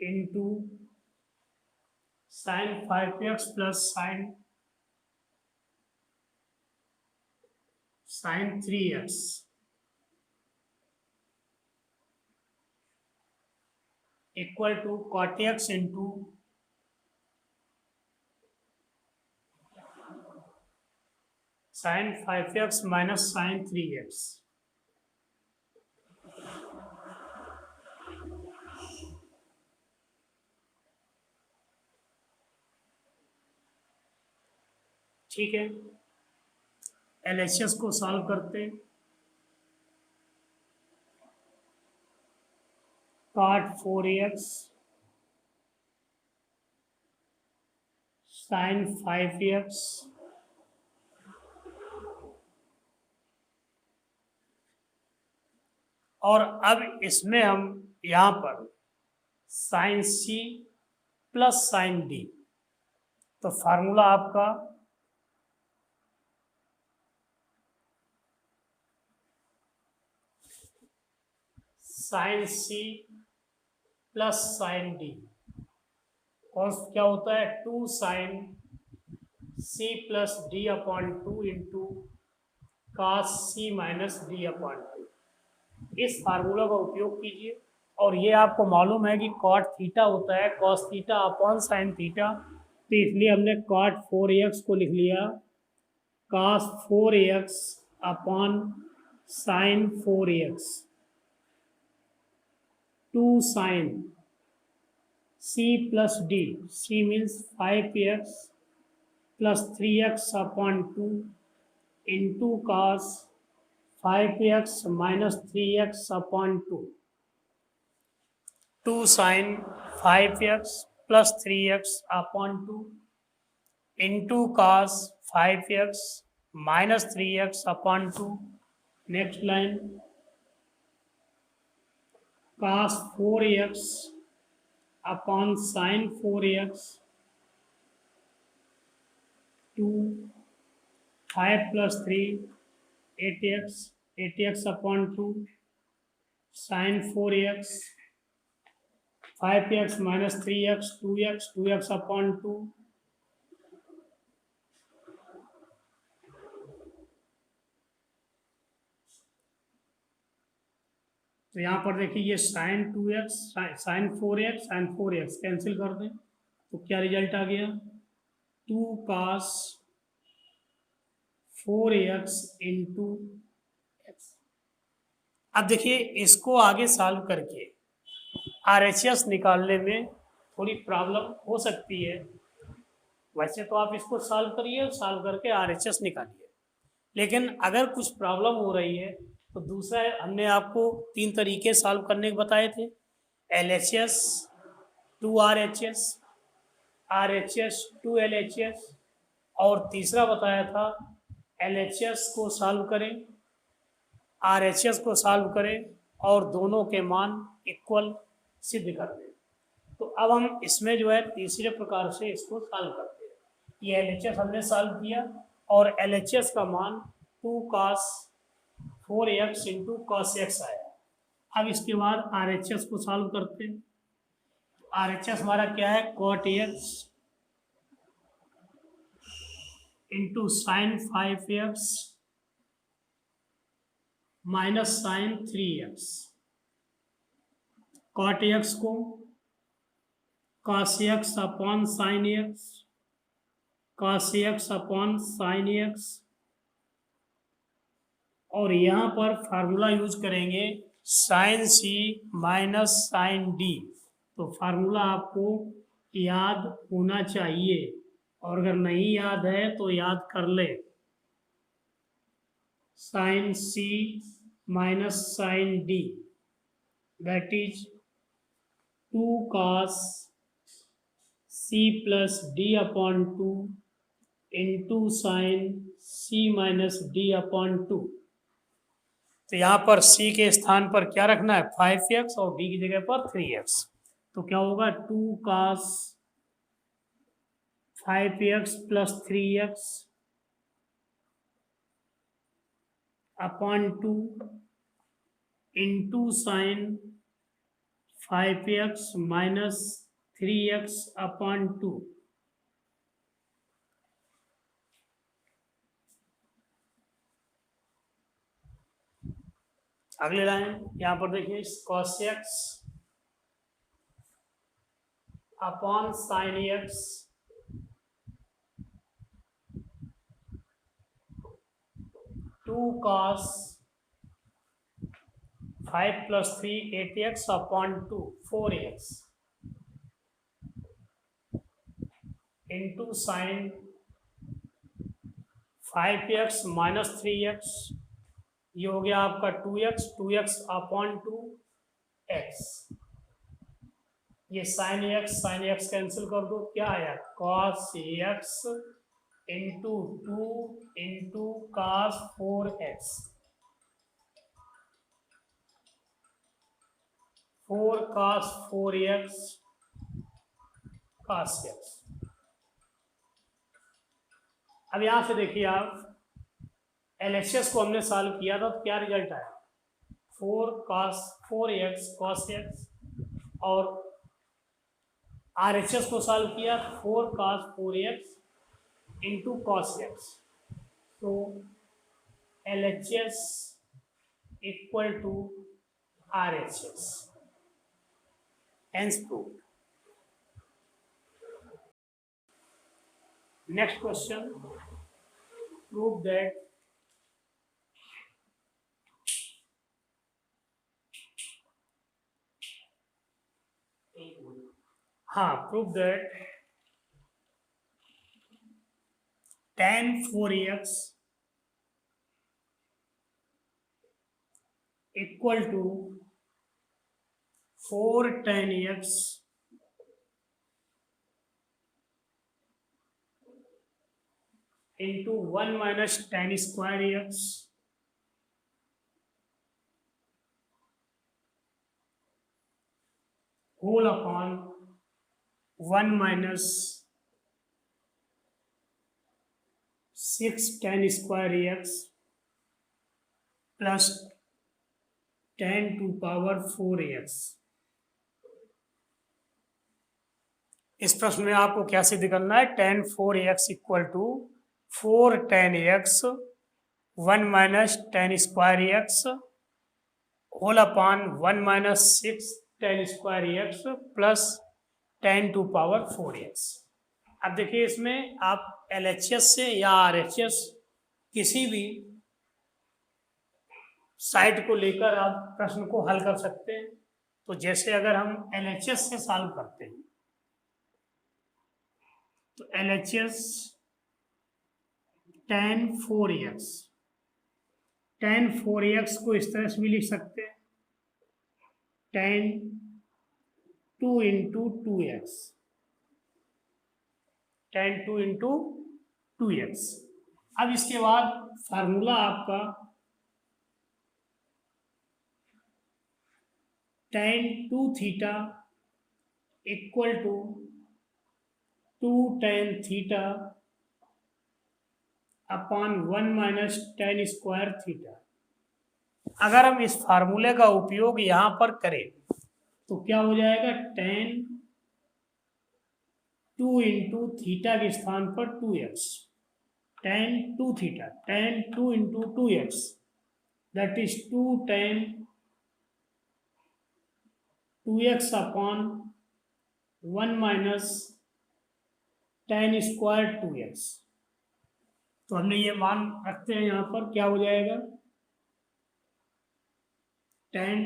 Speaker 1: into sine 5x plus sine 3x equal to cot x into sine 5x minus sine 3x। ठीक है, LHS को सॉल्व करते, cot 4x साइन 5x और अब इसमें हम यहाँ पर sine C plus sine D। तो फार्मूला आपका sine C plus sine D और क्या होता है 2 sine C plus D upon 2 into cos C minus D upon 2। इस फार्मूला का उपयोग कीजिए, और ये आपको मालूम है कि cot थीटा होता है cos theta upon sine theta, तो इसलिए हमने cot 4x को लिख लिया cos 4x upon sine 4x। 2 sine C plus D, C means 5x plus 3x upon 2 into cos 5x minus 3x upon 2। 2 sine 5x plus 3x upon 2 into cos 5x minus 3x upon 2। Next line cos 4x upon sine 4x 2 5 plus 3 8x upon 2 sine 4x 5x minus 3x 2x upon 2, तो यहाँ पर देखिए ये sign 2x sign 4x cancel कर दें तो क्या result आ गया, 2 cos 4x इंटू एक्स। अब देखिए इसको आगे सॉल्व करके RHS निकालने में थोड़ी प्रॉब्लम हो सकती है। वैसे तो आप इसको सॉल्व करिए, सॉल्व करके RHS निकालिए, लेकिन अगर कुछ प्रॉब्लम हो रही है तो दूसरा हमने आपको 3 तरीके सॉल्व करने के बताए थे, LHS to RHS, RHS to LHS, और तीसरा बताया था LHS को सॉल्व करें, RHS को सॉल्व करें और दोनों के मान इक्वल सिद्ध कर दें। तो अब हम इसमें जो है तीसरे प्रकार से इसको सॉल्व करते हैं। ये LHS हमने सॉल्व किया और LHS का मान 2 cos 4x into cos x आया। अब इसके बाद RHS को सॉल्व करते हैं। RHS हमारा क्या है, cot x into sine 5x minus sine 3x। cot x को cos x upon sine x, cos x upon sine x, और यहाँ पर फार्मूला यूज करेंगे sine c minus sine d। तो फार्मूला आपको याद होना चाहिए, और अगर नहीं याद है तो याद कर ले। Sine c minus sine d that is 2 cos c plus d upon 2 into sine c minus d upon 2। तो यहाँ पर c के स्थान पर क्या रखना है, 5x, और d की जगह पर 3x। तो क्या होगा, 2 cos 5x plus 3x upon 2 into sine 5x minus 3x upon 2। अगले लाइन यहाँ पर देखिए cos x upon sine x 2 cos 5 plus 3 8x upon 2 4x into sine 5x minus 3x, ये हो गया आपका 2x अपॉन 2x। ये साइन x कैंसिल कर दो, क्या आया, cos x into 2 into cos 4x, 4 cos 4x cos x। अब यहां से देखिए आप LHS को हमने सॉल्व किया था तो क्या रिजल्ट आया, 4 cos 4x cos x, और RHS को सॉल्व किया 4 cos 4x इंटू cos x। तो LHS equal to RHS, hence proved। Next question, prove that prove that tan 4x equal to 4 tan x into 1 minus tan square x whole upon 1 minus 6 tan square x plus tan to power 4x। इस प्रश्न में आपको क्या सिद्ध करना है, tan 4x equal to 4 tan x 1 minus tan square x whole upon 1 minus 6 tan square x plus tan to power 4x। अब देखिए इसमें आप LHS से या RHS किसी भी साइट को लेकर आप प्रश्न को हल कर सकते हैं। तो जैसे अगर हम LHS से सॉल्व करते हैं तो LHS tan 4x को इस तरह से भी लिख सकते हैं, tan 2 into 2x, tan 2 into 2x। अब इसके बाद फार्मूला आपका tan 2 theta equal to 2 tan theta upon 1 minus tan square theta. अगर हम इस फार्मूले का उपयोग यहाँ पर करें तो क्या हो जाएगा, tan 2 इंटू थीटा के स्थान पर 2x, tan 2 theta, tan 2 into 2x that is 2 tan 2x upon 1 minus tan square 2x। तो हमने ये मान रखते हैं यहाँ पर, क्या हो जाएगा, tan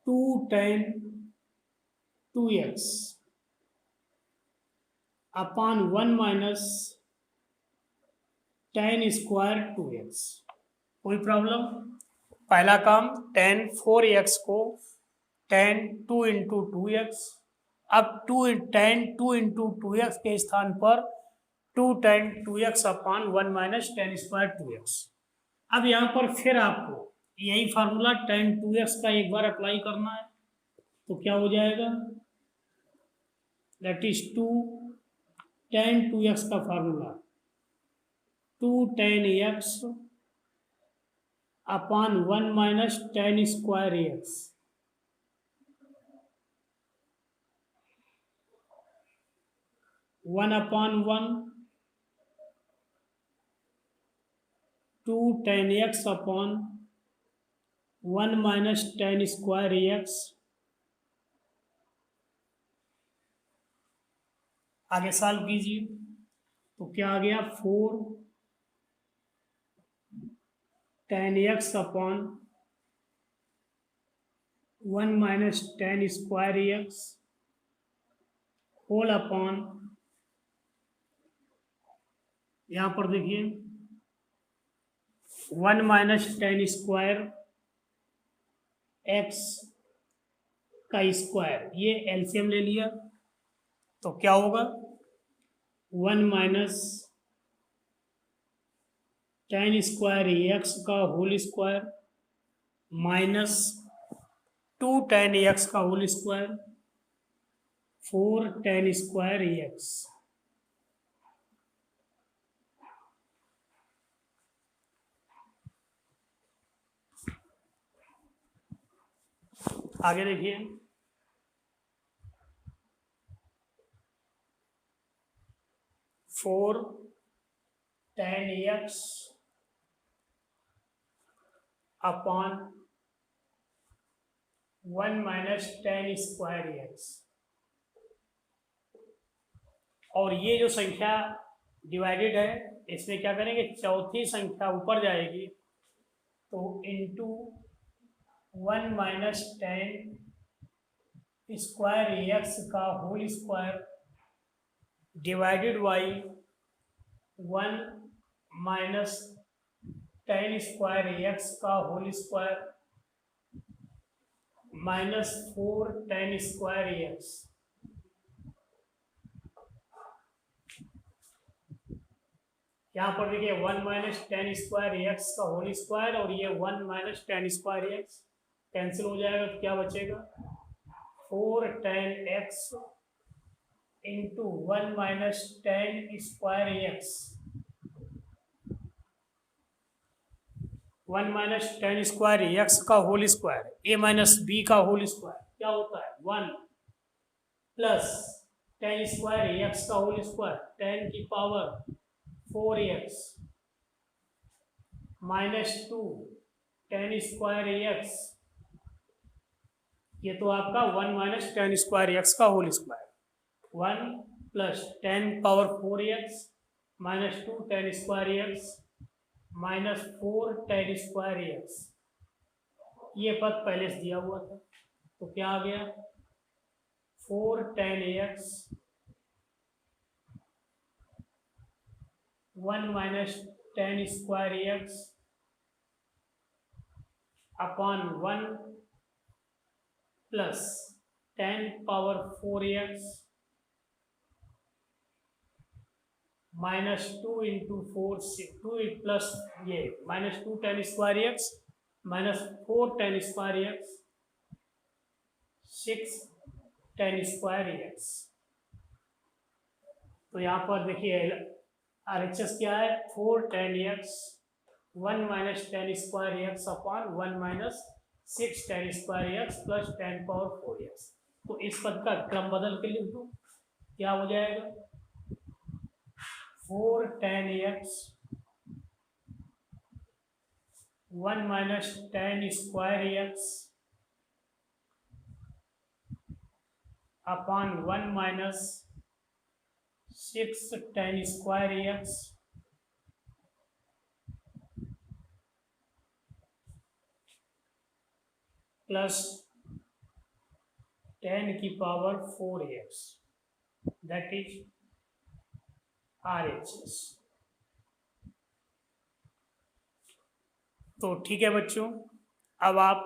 Speaker 1: 2 tan 2x upon 1 minus tan square 2x। कोई प्रॉब्लम? पहला काम, tan 4x को tan 2 इंटू 2x, अब tan 2 इंटू 2x के स्थान पर 2 tan 2x upon 1 minus tan square 2x। अब यहाँ पर फिर आपको यही फार्मूला tan 2x का एक बार अप्लाई करना है, तो क्या हो जाएगा, दैट इज 2 tan 2x का formula 2 tan x upon 1 minus tan square x। One upon 1 2 tan x upon 1 minus tan square x। आगे सॉल्व कीजिए तो क्या आ गया, 4 tan x upon 1 minus tan square x whole upon, यहाँ पर देखिए 1 माइनस tan स्क्वायर x का स्क्वायर, ये एलसीएम ले लिया तो क्या होगा, 1 माइनस tan स्क्वायर x का whole square minus 2 tan x का whole square 4 tan square x। आगे देखिए, 4 tan x upon 1 minus tan square x, और ये जो संख्या डिवाइडेड है इसमें क्या करेंगे, चौथी संख्या ऊपर जाएगी तो into 1 minus tan square x का whole square divided by 1 minus tan square x का whole square minus 4 tan square x। यहाँ पर देखिए 1 माइनस tan स्क्वायर x का होल स्क्वायर और ये 1 minus tan square x cancel हो जाएगा तो क्या बचेगा, 4 tan x into 1 minus tan square x, 1 minus tan square x का whole square a minus b का होल स्क्वायर क्या होता है, 1 प्लस टेन स्क्वायर एक्स का होल स्क्वायर, 10 की पावर 4x -2 10 स्क्वायर एक्स, ये तो आपका 1 - 10 स्क्वायर एक्स का whole square, 1 plus 10 power 4x -2 10 square x -4 10 square x, ये पद पहले से दिया हुआ था, तो क्या आ गया 4 10 x 1 - 10 square x upon 1 plus 10 power 4x -2 into 4 2 plus ये -2 10 square x -4 10 square x 6 10 square x. तो यहाँ पर देखिए RHS क्या है 4 10 x 1 - 10 square x upon 1 - 6 10 square X plus 10 power 4x। तो इस पद का क्रम बदल के लिख दो, क्या हो जाएगा 4 10 x 1 - 10 square x upon 1 - 6 10 square X plus 10 की power 4x, that is RHS। तो ठीक है बच्चों, अब आप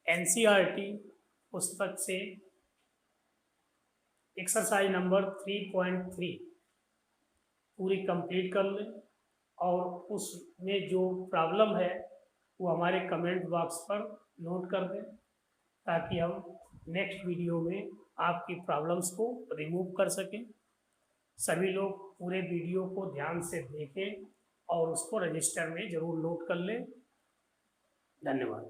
Speaker 1: NCERT पुस्तक से एक्सरसाइज नंबर 3.3 पूरी कंप्लीट कर लें और उसमें जो प्रॉब्लम है वो हमारे कमेंट बॉक्स पर नोट कर दें, ताकि हम नेक्स्ट वीडियो में आपकी प्रॉब्लम्स को रिमूव कर सकें। सभी लोग पूरे वीडियो को ध्यान से देखें और उसको रजिस्टर में ज़रूर नोट कर लें। धन्यवाद।